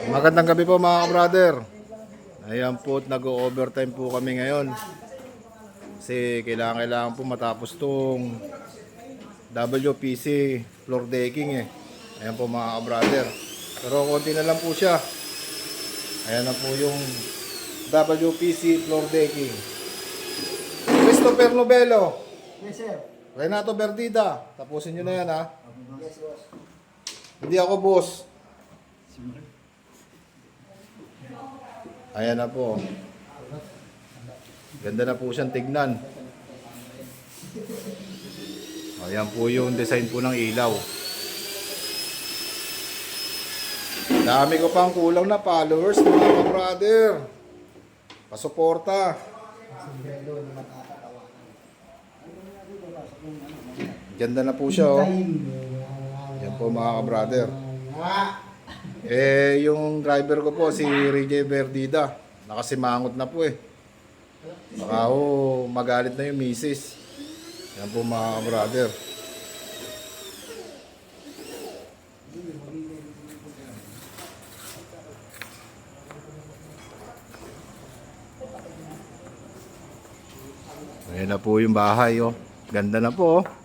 Magandang gabi po mga brother. Ayan po, nag-overtime po kami ngayon. Kasi kailangan po matapos tong WPC floor decking eh. Ayan po mga brother. Pero konti na lang po siya. Ayan na po yung WPC floor decking. Christopher Novelo. Yes, sir. Renato Berdida. Tapusin nyo na yan ha. Yes, boss. Hindi ako boss. Ayan na po. Ganda na po siyang tignan. Ayan po yung design po ng ilaw. Dami ko pang kulang na followers mga brother. Pasuporta. Ganda na po siya oh. Yan po mga brother. Yung driver ko po si RJ Berdida. Nakasimangot na po eh. Baka magalit na yung misis. Yan po mga brother. Ayan na po yung bahay oh. Ganda na po oh.